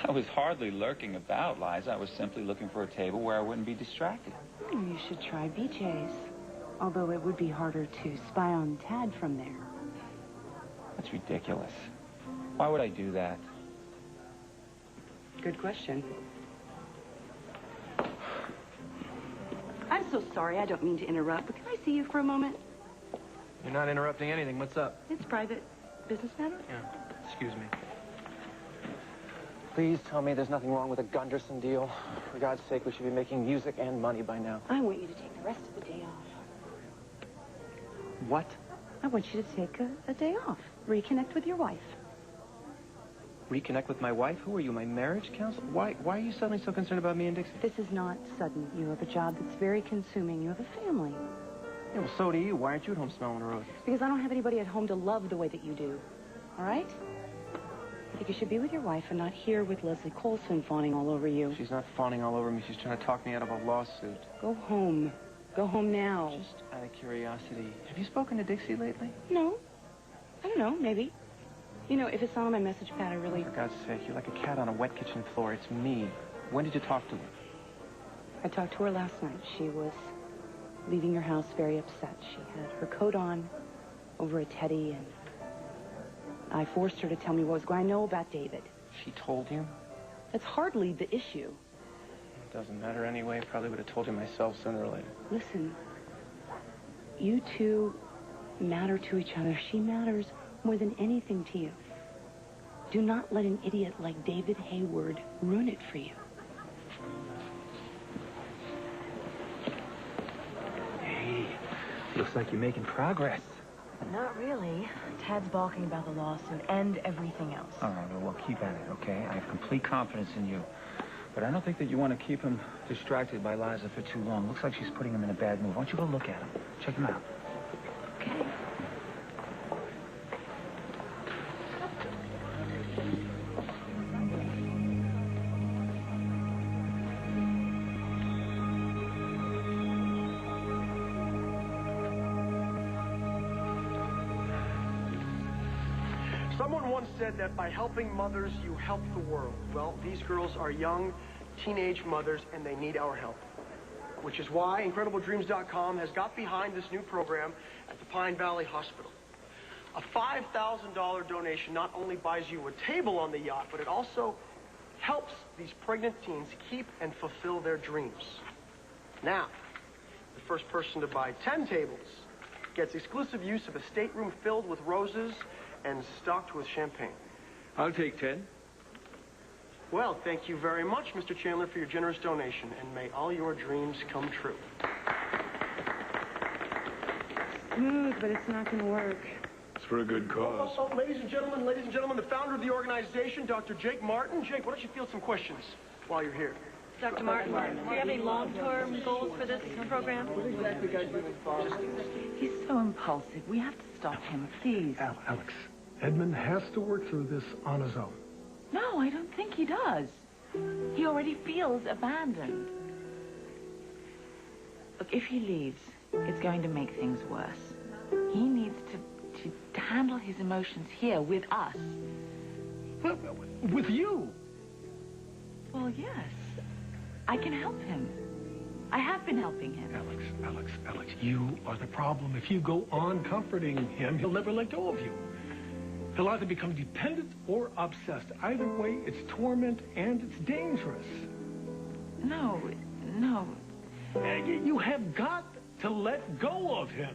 I was hardly lurking about, Liza. I was simply looking for a table where I wouldn't be distracted. Oh, you should try BJ's. Although it would be harder to spy on Tad from there. That's ridiculous. Why would I do that? Good question. I'm so sorry. I don't mean to interrupt, but can I see you for a moment? You're not interrupting anything. What's up? It's private. Business matter? Yeah. Excuse me. Please tell me there's nothing wrong with a Gunderson deal. For God's sake, we should be making music and money by now. I want you to take the rest of the day off. What? I want you to take a day off. Reconnect with your wife. Reconnect with my wife? Who are you, my marriage counselor? Why are you suddenly so concerned about me and Dixie? This is not sudden. You have a job that's very consuming. You have a family. Yeah, well, so do you. Why aren't you at home smelling the roses? Because I don't have anybody at home to love the way that you do. All right? I think you should be with your wife and not here with Leslie Colson fawning all over you. She's not fawning all over me. She's trying to talk me out of a lawsuit. Go home. Go home now. Just out of curiosity, have you spoken to Dixie lately? No. I don't know. Maybe. You know, if it's not on my message pad, I really... For God's sake, you're like a cat on a wet kitchen floor. It's me. When did you talk to her? I talked to her last night. She was leaving your house very upset. She had her coat on over a teddy, and I forced her to tell me what was going on. I know about David. She told you? That's hardly the issue. It doesn't matter anyway. Probably would have told you myself sooner or later. Listen, you two matter to each other. She matters more than anything to you. Do not let an idiot like David Hayward ruin it for you. Hey, looks like you're making progress. Not really. Tad's balking about the lawsuit and everything else. All right, well, keep at it, okay? I have complete confidence in you. But I don't think that you want to keep him distracted by Liza for too long. Looks like she's putting him in a bad mood. Why don't you go look at him? Check him out. Okay. Someone once said that by helping mothers, you help the world. Well, these girls are young, teenage mothers, and they need our help. Which is why IncredibleDreams.com has got behind this new program at the Pine Valley Hospital. A $5,000 donation not only buys you a table on the yacht, but it also helps these pregnant teens keep and fulfill their dreams. Now, the first person to buy 10 tables gets exclusive use of a stateroom filled with roses and stocked with champagne. I'll take 10. Well, thank you very much, Mr. Chandler, for your generous donation, and may all your dreams come true. Smooth, but it's not going to work. It's for a good cause. Oh, ladies and gentlemen, the founder of the organization, Dr. Jake Martin. Jake, why don't you field some questions while you're here? Dr. Martin, do you have any long-term goals for this program? He's so impulsive. We have to stop him, please. Alex, Edmund has to work through this on his own. No, I don't think he does. He already feels abandoned. Look, if he leaves, it's going to make things worse. He needs to handle his emotions here with us. Well, with you? Well, yes. I can help him. I have been helping him. Alex, you are the problem. If you go on comforting him, he'll never let go of you. He'll either become dependent or obsessed. Either way, it's torment and it's dangerous. No. You have got to let go of him.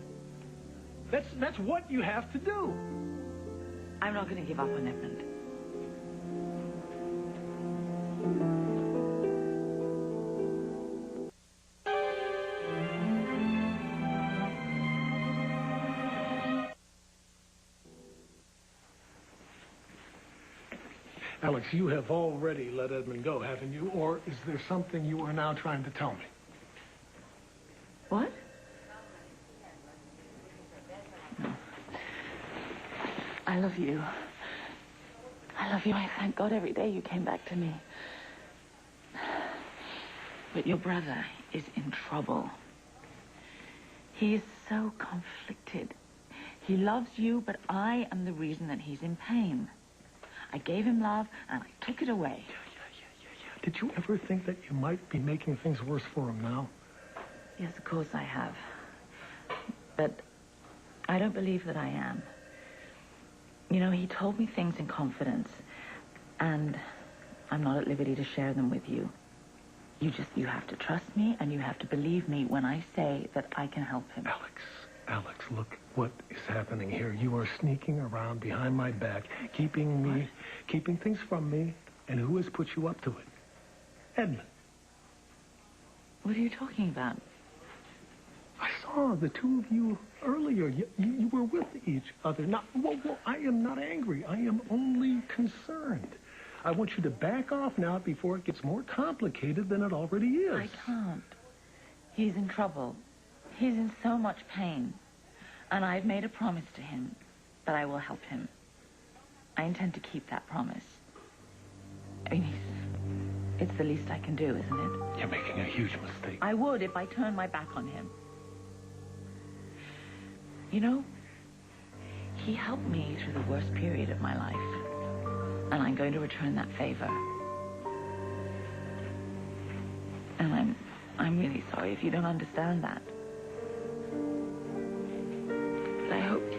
That's what you have to do. I'm not going to give up on Edmund. Alex, you have already let Edmund go, haven't you? Or is there something you are now trying to tell me? What? No. I love you. I love you. I thank God every day you came back to me. But your brother is in trouble. He is so conflicted. He loves you, but I am the reason that he's in pain. I gave him love, and I took it away. Did you ever think that you might be making things worse for him now? Yes, of course I have. But I don't believe that I am. You know, he told me things in confidence, and I'm not at liberty to share them with you. You have to trust me, and you have to believe me when I say that I can help him. Alex, look what is happening here. You are sneaking around behind my back, keeping things from me, and who has put you up to it? Edmund. What are you talking about? I saw the two of you earlier. You were with each other. Well, I am not angry. I am only concerned. I want you to back off now before it gets more complicated than it already is. I can't. He's in trouble. He's in so much pain. And I've made a promise to him that I will help him. I intend to keep that promise. I mean, it's the least I can do, isn't it? You're making a huge mistake. I would if I turned my back on him. You know, he helped me through the worst period of my life. And I'm going to return that favor. And I'm really sorry if you don't understand that. But I hope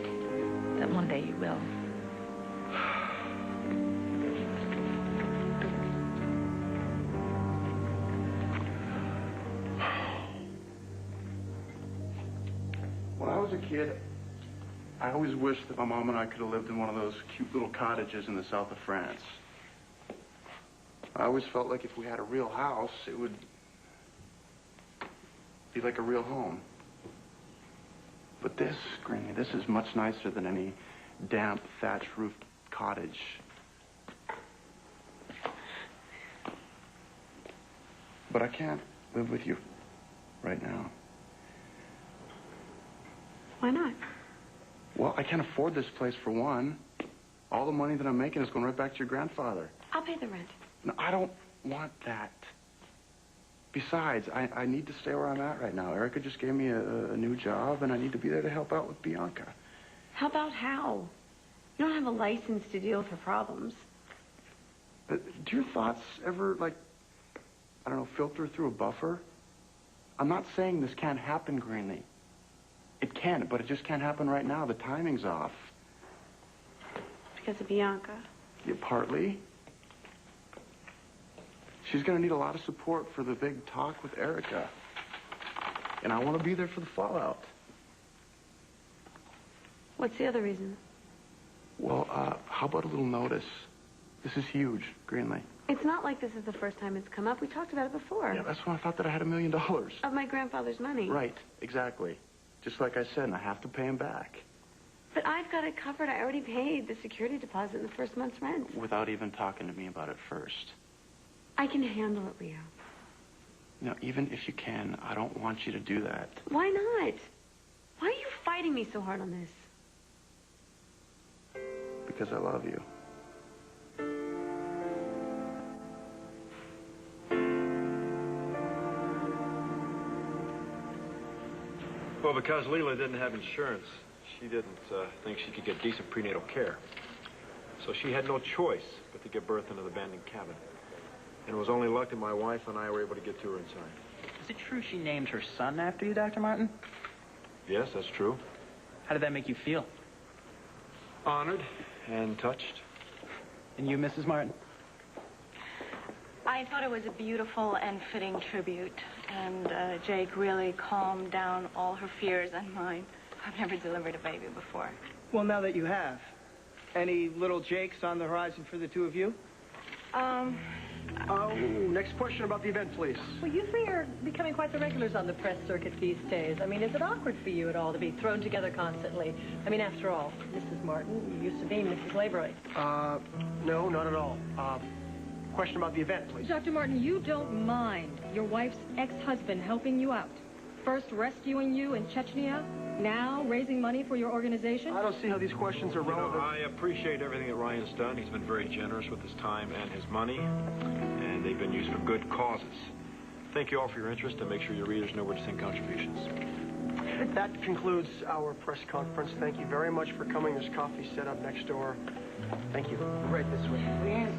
that one day you will. When I was a kid, I always wished that my mom and I could have lived in one of those cute little cottages in the south of France. I always felt like if we had a real house, it would be like a real home. But this, Greenlee, this is much nicer than any damp, thatch-roofed cottage. But I can't live with you right now. Why not? Well, I can't afford this place for one. All the money that I'm making is going right back to your grandfather. I'll pay the rent. No, I don't want that. Besides, I need to stay where I'm at right now. Erica just gave me a new job, and I need to be there to help out with Bianca. Help out how? You don't have a license to deal with her problems. Do your thoughts ever, like, I don't know, filter through a buffer? I'm not saying this can't happen, Greenlee. It can, but it just can't happen right now. The timing's off. Because of Bianca? Yeah, partly. She's going to need a lot of support for the big talk with Erica. And I want to be there for the fallout. What's the other reason? Well, how about a little notice? This is huge, Greenlee. It's not like this is the first time it's come up. We talked about it before. Yeah, that's when I thought that I had $1 million. Of my grandfather's money. Right, exactly. Just like I said, and I have to pay him back. But I've got it covered. I already paid the security deposit in the first month's rent. Without even talking to me about it first. I can handle it, Leo. No, even if you can, I don't want you to do that. Why not? Why are you fighting me so hard on this? Because I love you. Well, because Leela didn't have insurance, she didn't think she could get decent prenatal care. So she had no choice but to give birth in an abandoned cabin. And it was only luck that my wife and I were able to get to her in time. Is it true she named her son after you, Dr. Martin? Yes, that's true. How did that make you feel? Honored and touched. And you, Mrs. Martin? I thought it was a beautiful and fitting tribute. And Jake really calmed down all her fears and mine. I've never delivered a baby before. Well, now that you have, any little Jakes on the horizon for the two of you? Next question about the event, please. Well, you three are becoming quite the regulars on the press circuit these days. I mean, is it awkward for you at all to be thrown together constantly? I mean, after all, Mrs. Martin, you used to be Mrs. Laveroy. No, not at all. Question about the event, please. Dr. Martin, you don't mind your wife's ex-husband helping you out. First rescuing you in Chechnya, now raising money for your organization? I don't see how these questions are relevant. I appreciate everything that Ryan's done. He's been very generous with his time and his money, and they've been used for good causes. Thank you all for your interest, and make sure your readers know where to send contributions. That concludes our press conference. Thank you very much for coming. There's coffee set up next door. Thank you. Right this way, please.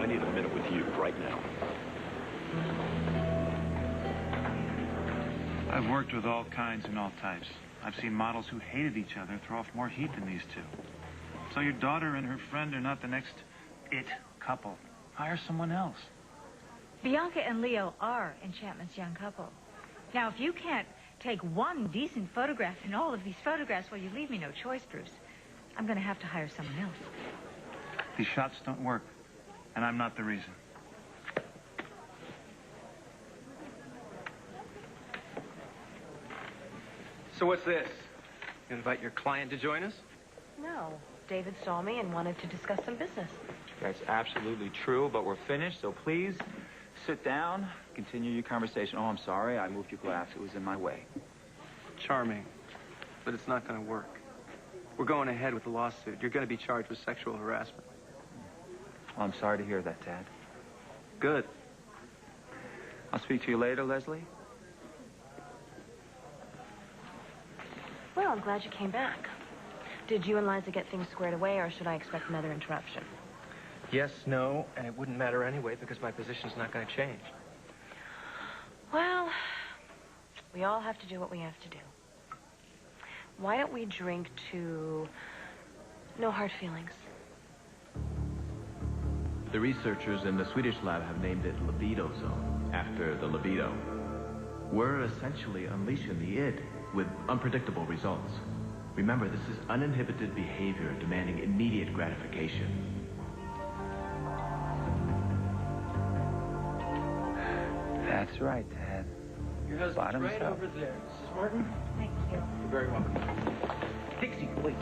I need a minute with you right now. I've worked with all kinds and all types. I've seen models who hated each other throw off more heat than these two. So your daughter and her friend are not the next it couple. Hire someone else. Bianca and Leo are Enchantment's young couple. Now, if you can't take one decent photograph in all of these photographs, well, you leave me no choice, Bruce. I'm going to have to hire someone else. These shots don't work, and I'm not the reason. So what's this? You invite your client to join us? No. David saw me and wanted to discuss some business. That's absolutely true, but we're finished, so please sit down, continue your conversation. Oh, I'm sorry, I moved your glass. It was in my way. Charming, but it's not going to work. We're going ahead with the lawsuit. You're going to be charged with sexual harassment. Well, I'm sorry to hear that, Dad. Good. I'll speak to you later, Leslie. Well, I'm glad you came back. Did you and Liza get things squared away, or should I expect another interruption? Yes, no, and it wouldn't matter anyway because my position's not going to change. Well, we all have to do what we have to do. Why don't we drink to no hard feelings? The researchers in the Swedish lab have named it Libidozone, after the libido. We're essentially unleashing the id with unpredictable results. Remember, this is uninhibited behavior demanding immediate gratification. That's right, Dad. Your husband's Bottoms right up. over there. Mrs. Martin? Thank you. You're very welcome. Dixie, wait.